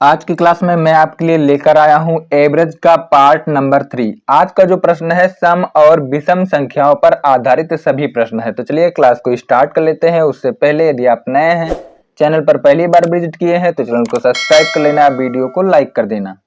आज की क्लास में मैं आपके लिए लेकर आया हूं एवरेज का पार्ट नंबर 3। आज का जो प्रश्न है सम और विषम संख्याओं पर आधारित सभी प्रश्न है। तो चलिए क्लास को स्टार्ट कर लेते हैं। उससे पहले यदि आप नए हैं, चैनल पर पहली बार विजिट किए हैं तो चैनल को सब्सक्राइब कर लेना, वीडियो को लाइक कर देना।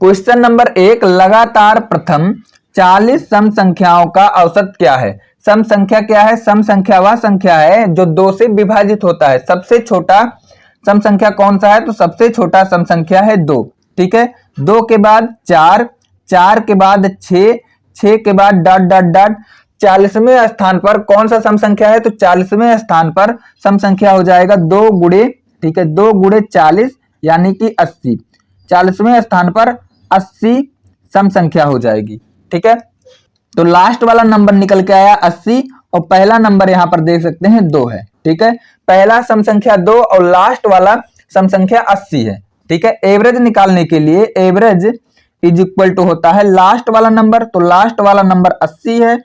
क्वेश्चन नंबर 1, लगातार प्रथम 40 सम संख्याओं का औसत क्या है? सम संख्या क्या है? सम संख्या वह संख्या है जो 2 से विभाजित होता है। सबसे छोटा सम संख्या कौन सा है? तो सबसे छोटा सम संख्या है 2। ठीक है, 2 के बाद 4, 4 के बाद 6, 6 के बाद डॉट डॉट डॉट 40वें स्थान पर कौन सा सम संख्या है? तो 40वें स्थान पर सम संख्या हो जाएगा 2 गुणे, ठीक है, 2 गुणे 40 यानी कि 80। 40वें स्थान पर 80 सम संख्या हो जाएगी। ठीक है, तो लास्ट वाला नंबर निकल के आया 80 और पहला नंबर यहां पर देख सकते हैं 2 है। ठीक है, पहला सम संख्या 2 और लास्ट वाला सम संख्या 80 है। ठीक है, एवरेज निकालने के लिए एवरेज इज इक्वल टू होता है लास्ट वाला नंबर, तो लास्ट वाला नंबर 80 है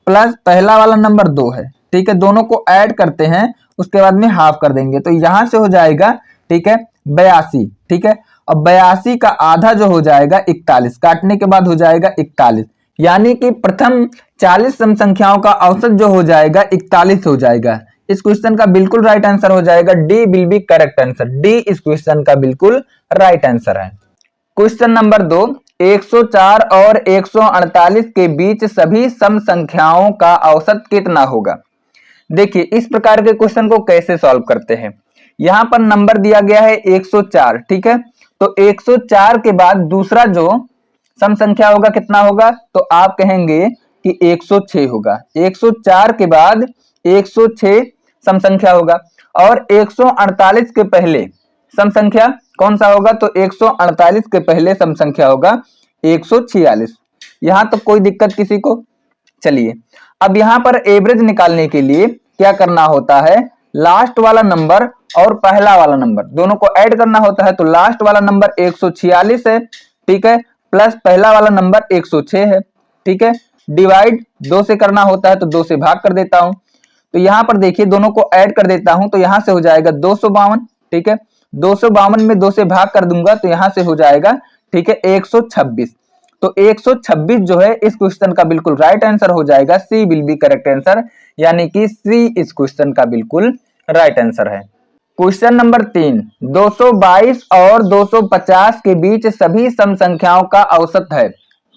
प्लस पहला वाला नंबर 2 है। ठीक है, दोनों को ऐड करते हैं, उसके बाद में हाफ कर देंगे तो यहां से हो जाएगा, ठीक है, 82। ठीक है, और 82 का आधा जो हो जाएगा 41, काटने के बाद हो जाएगा 41, यानी कि प्रथम 40 सम संख्याओं का औसत जो हो जाएगा 41 हो जाएगा। इस क्वेश्चन का बिल्कुल राइट आंसर हो जाएगा D will be correct answer. D इस क्वेश्चन का बिल्कुल राइट आंसर है। क्वेश्चन नंबर 2, 104 और 148 के बीच सभी सम संख्याओं का औसत कितना होगा? देखिए इस प्रकार के क्वेश्चन को कैसे सॉल्व करते हैं। यहां पर नंबर दिया गया है 104। ठीक है, तो 104 के बाद दूसरा जो सम संख्या होगा कितना होगा? तो आप कहेंगे कि 106 होगा। 104 के बाद 106 सम संख्या होगा और 148 के पहले सम संख्या कौन सा होगा? तो 148 के पहले सम संख्या होगा 146। यहां तक कोई दिक्कत किसी को? चलिए अब यहां पर एवरेज निकालने के लिए क्या करना होता है, लास्ट वाला नंबर और पहला वाला नंबर दोनों को ऐड करना होता है। तो लास्ट वाला नंबर 146 है, ठीक है, प्लस पहला वाला नंबर 106 है। ठीक है, डिवाइड 2 से करना होता है तो 2 से भाग कर देता हूं। तो यहां पर देखिए दोनों को ऐड कर देता हूं तो यहां से हो जाएगा 252। ठीक है, 252 में 2 से भाग कर दूंगा तो यहां से हो जाएगा, ठीक है, 126। तो 126 जो है इस क्वेश्चन का बिल्कुल राइट आंसर हो जाएगा। सी विल बी करेक्ट आंसर, यानी कि सी इस क्वेश्चन का बिल्कुल राइट आंसर है। क्वेश्चन नंबर 3, 222 और 250 के बीच सभी सम संख्याओं का औसत है।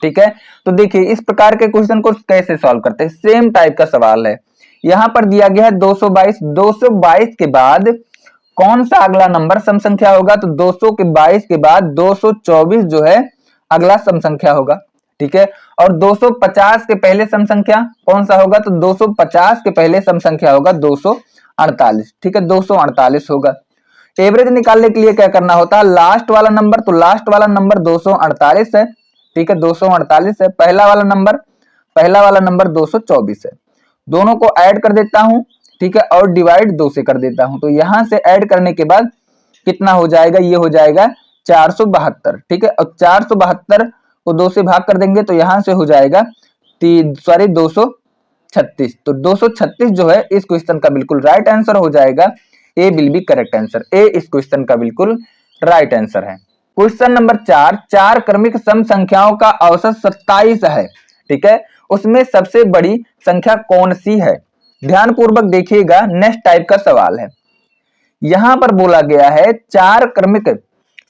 ठीक है, तो देखिए इस प्रकार के क्वेश्चन को कैसे सॉल्व करते हैं। सेम टाइप का सवाल है। यहां पर दिया गया है 222, 222 के बाद कौन सा अगला नंबर सम संख्या होगा? तो 222 के बाद 224 जो है अगला सम संख्या होगा। ठीक है, और 250 के पहले सम संख्या कौन सा होगा? तो 250 के पहले सम संख्या होगा 248। ठीक है, 248 होगा। एवरेज निकालने के लिए क्या करना होता है, लास्ट वाला नंबर, तो लास्ट वाला नंबर 248 है। ठीक है, 248 है। पहला वाला नंबर 224 है। दोनों को ऐड कर देता हूं, ठीक है, और डिवाइड 2 से कर देता हूं। तो यहां से ऐड करने के बाद कितना हो जाएगा? ये हो जाएगा 472। ठीक है, और 472 को 2 से भाग कर देंगे तो यहां से हो जाएगा 236। तो 236 जो है इस क्वेश्चन का बिल्कुल राइट आंसर हो जाएगा। ए विल बी करेक्ट आंसर। ए इस क्वेश्चन का बिल्कुल राइट आंसर है। क्वेश्चन नंबर 4, 4 क्रमिक सम संख्याओं का औसत 27 है। ठीक है, उसमें सबसे बड़ी संख्या कौन सी है? ध्यान पूर्वक देखिएगा, नेक्स्ट टाइप का सवाल है। यहां पर बोला गया है 4 क्रमिक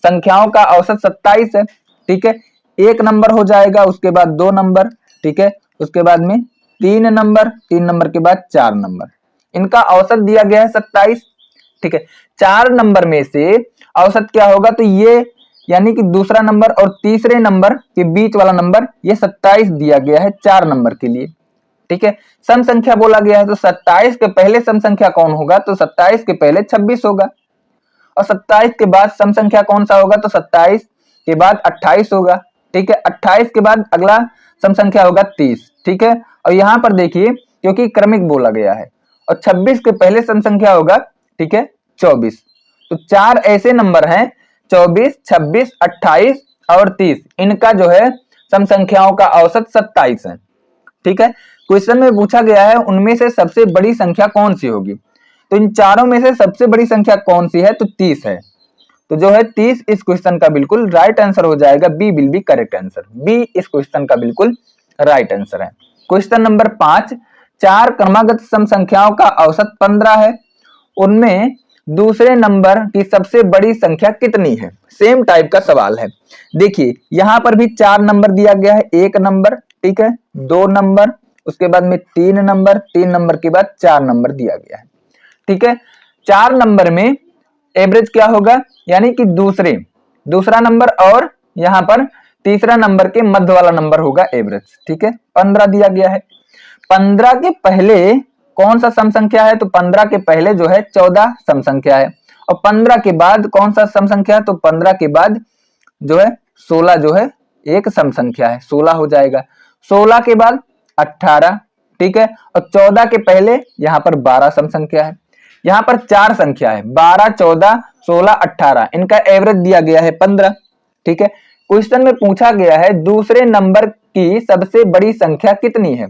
संख्याओं का औसत 27 है। ठीक है, एक नंबर हो जाएगा, उसके बाद 2 नंबर, ठीक है, उसके बाद में 3 नंबर, 3 नंबर के बाद 4 नंबर, इनका औसत दिया गया है 27। ठीक है, 4 नंबर में से औसत क्या होगा? तो ये यानी कि दूसरा नंबर और तीसरे नंबर के बीच वाला नंबर, ये 27 दिया गया है 4 नंबर के लिए। ठीक है, सम संख्या बोला गया है तो 27 के पहले सम संख्या कौन होगा? तो 27 के पहले 26 होगा, और 27 के बाद सम संख्या कौन सा होगा? तो 27 के बाद 28 होगा। ठीक है, 28 के बाद अगला सम संख्या होगा 30। ठीक है, और यहां पर देखिए क्योंकि क्रमिक बोला गया है, और 26 के पहले सम संख्या होगा, ठीक है, 24। तो 4 ऐसे नंबर हैं, 24, 26, 28 और 30, इनका जो है सम संख्याओं का औसत 27 है। ठीक है, क्वेश्चन में पूछा गया है उनमें से सबसे बड़ी संख्या कौन सी होगी? तो इन चारों में से सबसे बड़ी संख्या कौन सी है? तो 30 है। तो जो है 30 इस क्वेश्चन का बिल्कुल राइट आंसर हो जाएगा। B will be correct answer. B इस क्वेश्चन का बिल्कुल राइट आंसर है। क्वेश्चन नंबर 5, 4 क्रमागत सम संख्याओं का औसत 15 है, उनमें दूसरे नंबर की सबसे बड़ी संख्या कितनी है? सेम टाइप का सवाल है। देखिए यहां पर भी 4 नंबर दिया गया है, 1 नंबर, ठीक है, 2 नंबर, उसके बाद में 3 नंबर, 3 नंबर के बाद 4 नंबर दिया गया है, ठीक है। 4 नंबर में एवरेज क्या होगा, यानी कि दूसरा नंबर और यहां पर तीसरा नंबर के मध्य वाला नंबर होगा एवरेज, ठीक है। 15 दिया गया है। 15 के पहले कौन सा सम संख्या है? तो 15 के पहले जो है 14 सम संख्या है, और 15 के बाद कौन सा सम संख्या? तो 15 के बाद जो है 16 जो है एक सम संख्या है, 16 हो जाएगा। 16 के बाद 18, ठीक है, और 14 के पहले यहां पर 12 सम संख्या है। यहां पर 4 संख्या है, 12, 14, 16, 18, इनका एवरेज दिया गया है 15, ठीक है। क्वेश्चन में पूछा गया है दूसरे नंबर की सबसे बड़ी संख्या कितनी है?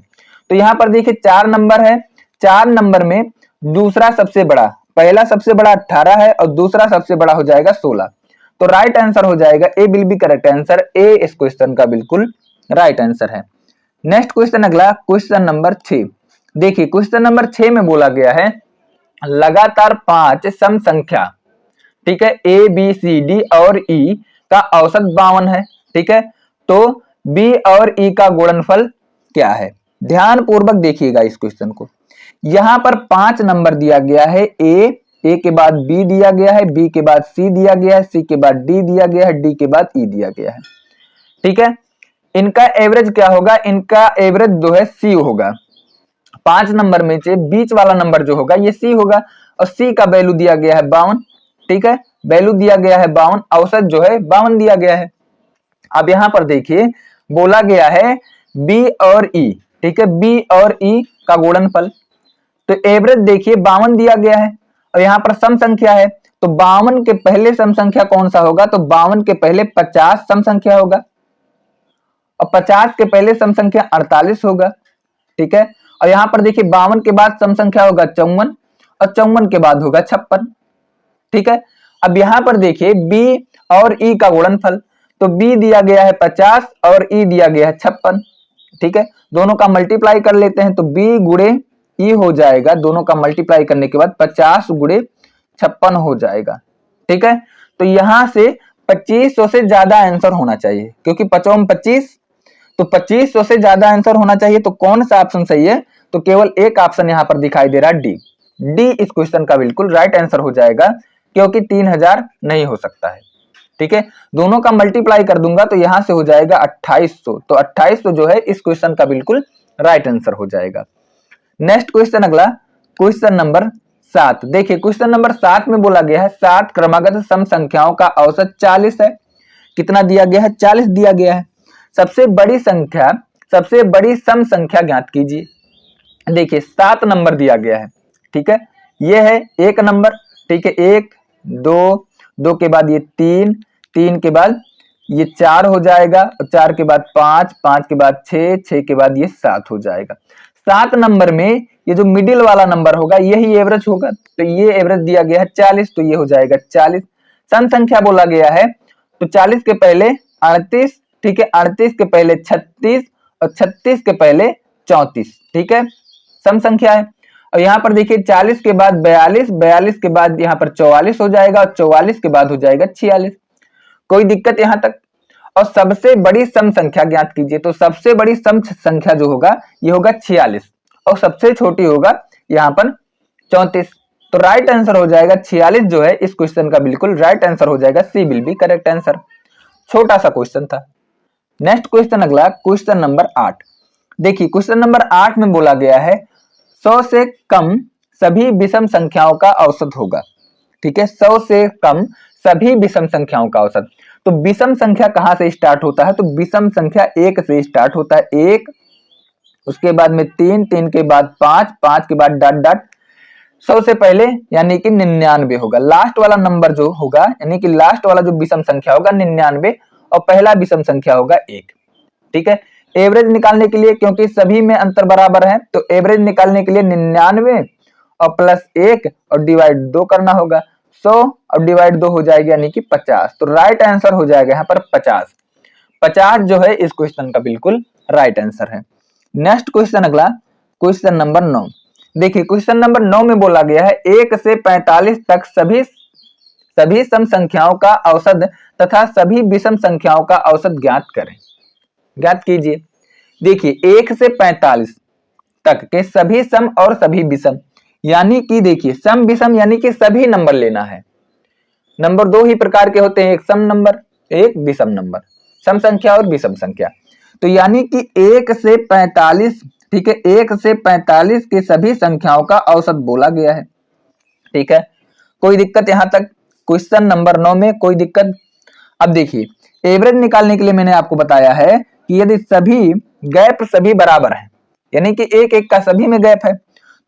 तो यहां पर देखिए 4 नंबर है, 4 नंबर में दूसरा सबसे बड़ा, पहला सबसे बड़ा 18 है और दूसरा सबसे बड़ा हो जाएगा 16, तो राइट आंसर हो जाएगा ए विल बी करेक्ट आंसर। ए इस क्वेश्चन का बिल्कुल राइट आंसर है। नेक्स्ट क्वेश्चन अगला, क्वेश्चन नंबर 6। देखिए क्वेश्चन नंबर 6 में बोला गया है लगातार 5 सम संख्या, ठीक है, ए बी सी डी और ई का औसत 52 है, ठीक है, तो बी और ई का गुणनफल क्या है? ध्यान पूर्वक देखिएगा इस क्वेश्चन को। यहां पर 5 नंबर दिया गया है, ए के बाद बी दिया गया है, बी के बाद सी दिया गया है, सी के बाद डी दिया गया है, डी के बाद ई दिया गया है, ठीक है। इनका एवरेज क्या होगा? इनका एवरेज जो है सी होगा। 5 नंबर में से बीच वाला नंबर जो होगा ये सी होगा, और सी का वैल्यू दिया गया है 52, ठीक है, वैल्यू दिया गया है 52, औसत जो है 52 दिया गया है। अब यहां पर देखिए बोला गया है बी और ई, ठीक है, बी और ई का गुणनफल, तो एवरेज देखिए 52 दिया गया है, और यहां पर सम संख्या है, तो 52 के पहले सम संख्या कौन सा होगा? तो 52 के पहले 50 सम संख्या होगा, और 50 के पहले सम संख्या 48 होगा, ठीक है। और यहां पर देखिए 52 के बाद सम संख्या होगा 54, और 54 के बाद होगा 56, ठीक है। अब यहां पर देखिए बी और ई का गुणनफल, तो बी दिया गया है 50 और ई दिया गया है 56, ठीक है, दोनों का मल्टीप्लाई कर लेते हैं, तो बी गुणे ई हो जाएगा, दोनों का मल्टीप्लाई करने के बाद 50 गुणे 56 हो जाएगा, ठीक है। तो यहां से 2500 से ज्यादा आंसर होना चाहिए, क्योंकि 55 में 25, तो 2500 से ज्यादा आंसर होना चाहिए। तो कौन सा ऑप्शन सही है? तो केवल एक ऑप्शन यहां पर दिखाई दे रहा है, डी। डी इस क्वेश्चन का बिल्कुल राइट आंसर हो जाएगा, क्योंकि 3000 नहीं हो सकता है, ठीक है। दोनों का मल्टीप्लाई कर दूंगा तो यहां से हो जाएगा 2800, तो 2800 जो है इस क्वेश्चन का बिल्कुल राइट आंसर हो जाएगा। नेक्स्ट क्वेश्चन अगला, क्वेश्चन नंबर 7। देखिए क्वेश्चन नंबर 7 में बोला गया है 7 क्रमागत सम संख्याओं का औसत 40 है। कितना दिया गया है? 40 दिया गया है। सबसे बड़ी सम संख्या ज्ञात कीजिए। देखिए 7 नंबर दिया गया है, ठीक है, ये है 1 नंबर, ठीक है, 1 2, 2 के बाद ये 3, 3 के बाद ये 4 हो जाएगा, और 4 के बाद 5, 5 के बाद 6, 6 के बाद ये 7 हो जाएगा। 7 नंबर में ये जो मिडिल वाला नंबर होगा यही एवरेज होगा, तो ये एवरेज दिया गया है 40, तो ये हो जाएगा 40। सम संख्या बोला गया है, तो 40 के पहले 38, ठीक है, 38 के पहले 36, और 36 के पहले 34, ठीक है, सम संख्या है। और यहाँ पर देखिए 40 के बाद 42, 42 के बाद यहाँ पर 44 हो जाएगा, और 44 के बाद हो जाएगा 46। कोई दिक्कत यहाँ तक? और सबसे बड़ी सम संख्या ज्ञात कीजिए, तो सबसे बड़ी सम संख्या जो होगा ये होगा 46, और सबसे छोटी होगा यहाँ पर 34, तो राइट आंसर हो जाएगा 46 जो है इस क्वेश्चन का बिल्कुल राइट आंसर हो जाएगा, सी विल बी करेक्ट आंसर। छोटा सा क्वेश्चन था। नेक्स्ट क्वेश्चन अगला, क्वेश्चन नंबर 8। देखिए क्वेश्चन नंबर 8 में बोला गया है 100 से कम सभी विषम संख्याओं का औसत होगा, ठीक है, 100 से कम सभी विषम संख्याओं का औसत। तो विषम संख्या कहां से स्टार्ट होता है? तो विषम संख्या 1 से स्टार्ट होता है, 1, उसके बाद में 3, 3 के बाद 5, 5 के बाद डॉट डॉट, 100 से पहले यानी कि 99 होगा। लास्ट वाला नंबर जो होगा यानी कि लास्ट वाला जो विषम संख्या होगा 99, और पहला विषम संख्या होगा 1, ठीक है। एवरेज निकालने के लिए, क्योंकि सभी में अंतर बराबर है, तो एवरेज निकालने के लिए 99 और प्लस 1 और डिवाइड 2 करना होगा। 100 और डिवाइड 2 हो जाएगा यानी कि 50। तो राइट आंसर हो जाएगा यहाँ पर 50। 50 जो है इस क्वेश्चन का बिल्कुल राइट आंसर है। नेक्स्ट क्वेश्चन, अगला क्वेश्चन नंबर 9। देखिए क्वेश्चन नंबर 9 में बोला गया है 1 से 45 तक सभी सम संख्याओं का औसत तथा सभी विषम संख्याओं का औसत ज्ञात करें। ज्ञात कीजिए। देखिए 1 से 45 तक के सभी सम और सभी विषम, यानी कि देखिए सम विषम यानी कि सभी नंबर लेना है। नंबर दो ही प्रकार के होते हैं, एक सम नंबर एक विषम नंबर, सम संख्या और विषम संख्या। तो यानी कि 1 से 45, ठीक है, 1 से 45 के सभी संख्याओं का औसत बोला गया है। ठीक है, कोई दिक्कत यहां तक क्वेश्चन नंबर 9 में कोई दिक्कत? अब देखिए एवरेज निकालने के लिए मैंने आपको बताया है कि यदि सभी गैप सभी बराबर है, यानी कि एक एक का सभी में गैप है,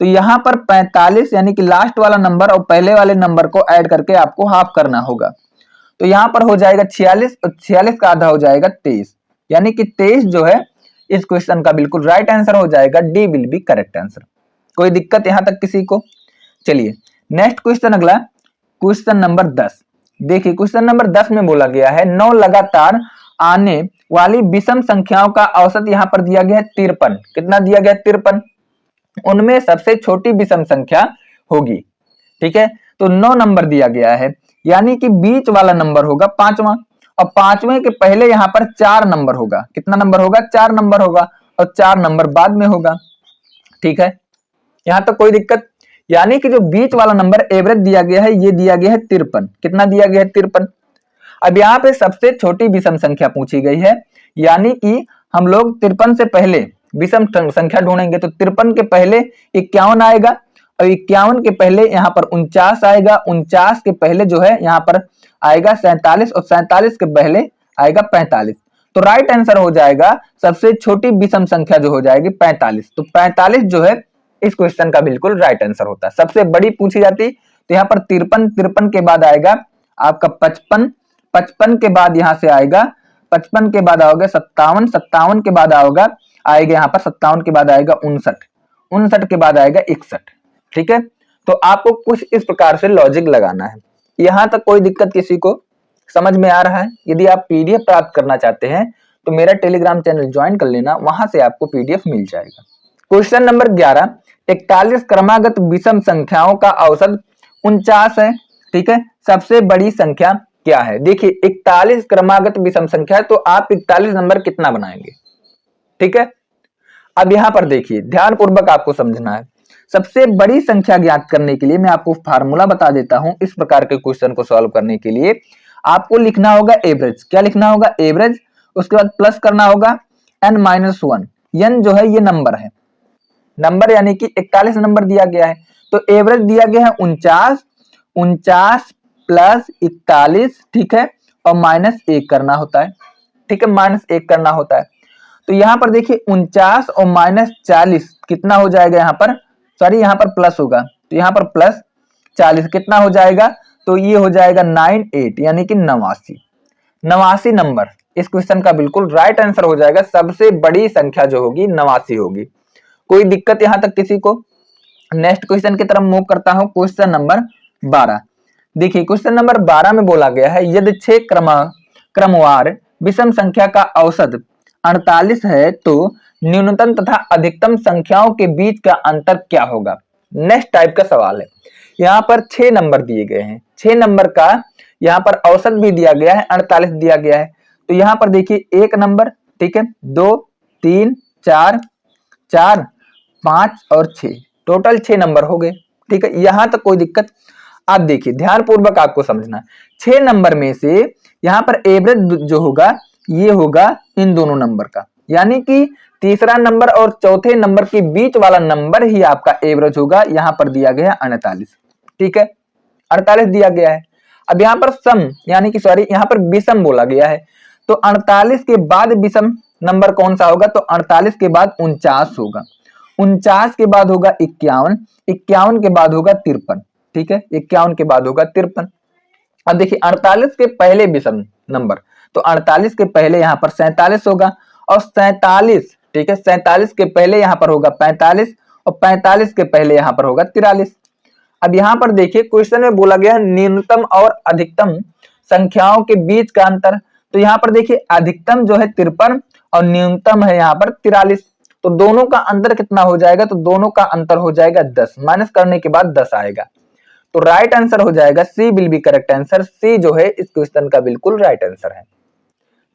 तो यहां पर 45 यानी कि लास्ट वाला नंबर और पहले वाले नंबर को ऐड करके आपको हाफ करना होगा। तो यहां पर हो जाएगा 46 और 46 का आधा हो जाएगा 23, यानी कि 23 जो है इस क्वेश्चन का बिल्कुल राइट आंसर हो जाएगा। D will be correct answer. कोई दिक्कत यहां तक किसी को? चलिए नेक्स्ट क्वेश्चन, अगला क्वेश्चन नंबर 10। देखिए क्वेश्चन नंबर 10 में बोला गया है 9 लगातार आने वाली विषम संख्याओं का औसत यहां पर दिया गया है 53। कितना दिया गया है? 53। उनमें सबसे छोटी विषम संख्या होगी। ठीक है, तो 9 नंबर दिया गया है, यानी कि बीच वाला नंबर होगा 5वां, और 5वें के पहले यहां पर 4 नंबर होगा। कितना नंबर होगा? 4 नंबर होगा, और 4 नंबर बाद में होगा। ठीक है, यहां तक कोई दिक्कत? यानी कि जो बीच वाला नंबर एवरेज दिया गया है ये दिया गया है 53। कितना दिया गया है? 53। अब यहाँ पे सबसे छोटी विषम संख्या पूछी गई है, यानी कि हम लोग 53 से पहले विषम संख्या ढूंढेंगे। तो 53 के पहले 51 आएगा, और 51 के पहले यहाँ पर 49 आएगा, 49 के पहले जो है यहाँ पर आएगा 47, और 47 के पहले आएगा 45। तो राइट आंसर हो जाएगा सबसे छोटी विषम संख्या जो हो जाएगी 45। तो 45 जो है इस क्वेश्चन का बिल्कुल राइट आंसर होता है। सबसे बड़ी पूछी जाती तो यहाँ पर 53, 53 के बाद आएगा आपका 55, 55 के बाद यहां से आएगा 55 के बाद आओगे 57, 57 के बाद आओगा यहाँ पर 57 के बाद आएगा 59, 59 के बाद आएगा 61। ठीक है, तो आपको कुछ इस प्रकार से लॉजिक लगाना है। यहां तक कोई दिक्कत किसी को समझ में आ रहा है? यदि आप पीडीएफ प्राप्त करना चाहते हैं तो मेरा टेलीग्राम चैनल ज्वाइन कर लेना, वहां से आपको पीडीएफ मिल जाएगा। क्वेश्चन नंबर 11, 41 क्रमागत विषम संख्याओं का औसत 49 है। ठीक है, सबसे बड़ी संख्या क्या है? देखिए 41 क्रमागत विषम संख्या, तो आप 41 नंबर कितना बनाएंगे? ठीक है, अब यहां पर देखिए ध्यान पूर्वक आपको समझना है। सबसे बड़ी संख्या ज्ञात करने के लिए मैं आपको फार्मूला बता देता हूं। इस प्रकार के क्वेश्चन को सॉल्व करने के लिए आपको लिखना होगा एवरेज। क्या लिखना होगा? एवरेज। उसके बाद प्लस करना होगा n-1। n जो है ये नंबर है, नंबर यानी कि 41 नंबर दिया गया है, तो एवरेज दिया गया है 49, 49 प्लस 41। ठीक है, और -1 करना होता है। ठीक है, -1 करना होता है। तो यहां पर देखिए 49 और -40 कितना हो जाएगा? यहाँ पर सॉरी यहाँ पर प्लस होगा, तो यहाँ पर प्लस 40 कितना हो जाएगा? तो ये हो जाएगा 98, यानी कि 89। 89 नंबर इस क्वेश्चन का बिल्कुल राइट आंसर हो जाएगा। सबसे बड़ी संख्या जो होगी 89 होगी। कोई दिक्कत यहां तक किसी को? नेक्स्ट क्वेश्चन की तरफ मूव करता हूं। Question number 12। देखिए क्वेश्चन नंबर 12 में बोला गया है यदि 6 क्रमवार विषम संख्या का औसत 48 है तो न्यूनतम तथा अधिकतम संख्याओं के बीच का अंतर क्या होगा? नेक्स्ट टाइप का सवाल है। यहाँ पर 6 नंबर दिए गए हैं, 6 नंबर का यहाँ पर औसत भी दिया गया है, 48 दिया गया है। तो यहाँ पर देखिए 1 नंबर, ठीक है, 2, 3, 4, 4, 5 और 6, टोटल 6 नंबर हो गए। ठीक है, यहां तक कोई दिक्कत? आप देखिए ध्यान पूर्वक आपको समझना। 6 नंबर में से यहां पर एवरेज जो होगा ये होगा इन दोनों नंबर का, यानी कि तीसरा नंबर और चौथे नंबर के बीच वाला नंबर ही आपका एवरेज होगा। यहां पर दिया गया है 48। ठीक है, 48 दिया गया है। अब यहां पर सम यानी कि सॉरी यहाँ पर विषम बोला गया है, तो 48 के बाद विषम नंबर कौन सा होगा? तो 48 के बाद 49 होगा, 49 के बाद होगा 51, 51 के बाद होगा 53। ठीक है, 51 के बाद होगा 53। अब देखिए 48 के पहले विषम नंबर, तो 48 के पहले यहाँ पर 47 होगा, और 47, ठीक है, 47 के पहले यहाँ पर होगा 45, और 45 के पहले यहाँ पर होगा 43। अब यहाँ पर देखिए क्वेश्चन में बोला गया है न्यूनतम और अधिकतम संख्याओं के बीच का अंतर। तो यहाँ पर देखिए अधिकतम जो है 53 और न्यूनतम है यहाँ पर 43। तो दोनों का अंतर कितना हो जाएगा? तो दोनों का अंतर हो जाएगा 10, माइनस करने के बाद 10 आएगा। तो राइट आंसर हो जाएगा सी विल बी करेक्ट आंसर। सी जो है इस क्वेश्चन का बिल्कुल राइट आंसर है।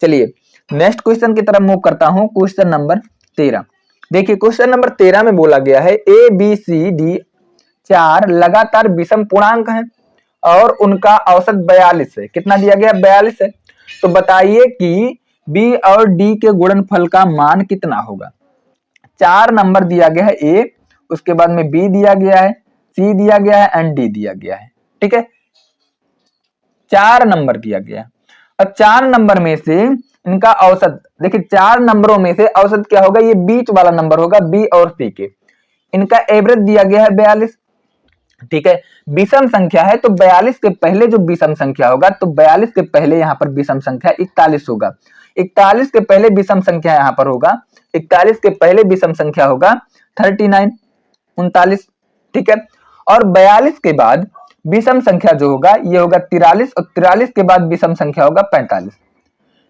चलिए नेक्स्ट क्वेश्चन की तरफ मूव करता हूं। क्वेश्चन नंबर 13 देखिए, क्वेश्चन नंबर 13 में बोला गया है ए बी सी डी 4 लगातार विषम पूर्णांक हैं और उनका औसत 42 है। कितना दिया गया? 42 है। तो बताइए कि बी और डी के गुणनफल का मान कितना होगा? 4 नंबर दिया गया है ए, उसके बाद में बी दिया गया है, सी दिया गया है एंड डी दिया गया है। ठीक है, 4 नंबर दिया गया है। अब 4 नंबर में से इनका औसत देखिए, 4 नंबरों में से औसत क्या होगा? ये बीच वाला नंबर होगा बी और सी के। इनका एवरेज दिया गया है 42। ठीक है, विषम संख्या है तो 42 के पहले जो विषम संख्या होगा, तो 42 के पहले यहाँ पर विषम संख्या 41 होगा। 41 के पहले विषम संख्या यहाँ पर होगा, 41 के पहले विषम संख्या होगा 39 39। ठीक है, और 42 के बाद विषम संख्या जो होगा ये होगा 43 और 43 के बाद विषम संख्या होगा 45।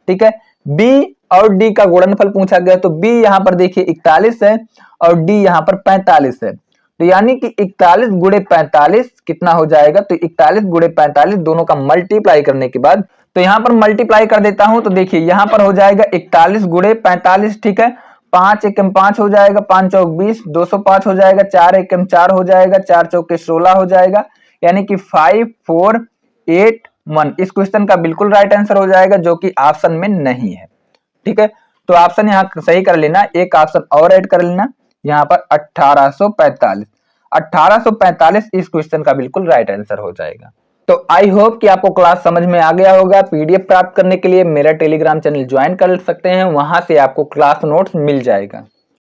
ठीक है, बी और डी का गुणनफल पूछा गया, तो बी यहाँ पर देखिए 41 है और डी यहाँ पर 45 है। तो यानी कि 41 गुणे 45 कितना हो जाएगा? तो 41 गुणे 45 दोनों का मल्टीप्लाई करने के बाद, तो यहाँ पर मल्टीप्लाई कर देता हूं। तो देखिए यहाँ पर हो जाएगा 41 गुणे 45। ठीक है, 5 एकम 5 हो जाएगा, 5 चौक 20, 205 हो जाएगा, 4 एकम 4 हो जाएगा, 4 चौके 16 हो जाएगा, यानी कि 5481। इस क्वेश्चन का बिल्कुल राइट आंसर हो जाएगा, जो कि ऑप्शन में नहीं है। ठीक है, तो ऑप्शन यहाँ सही कर लेना, एक ऑप्शन और ऐड कर लेना यहाँ पर 1845। 1845 इस क्वेश्चन का बिल्कुल राइट आंसर हो जाएगा। तो आई होप कि आपको क्लास समझ में आ गया होगा। पीडीएफ प्राप्त करने के लिए मेरा टेलीग्राम चैनल ज्वाइन कर सकते हैं, वहां से आपको क्लास नोट्स मिल जाएगा।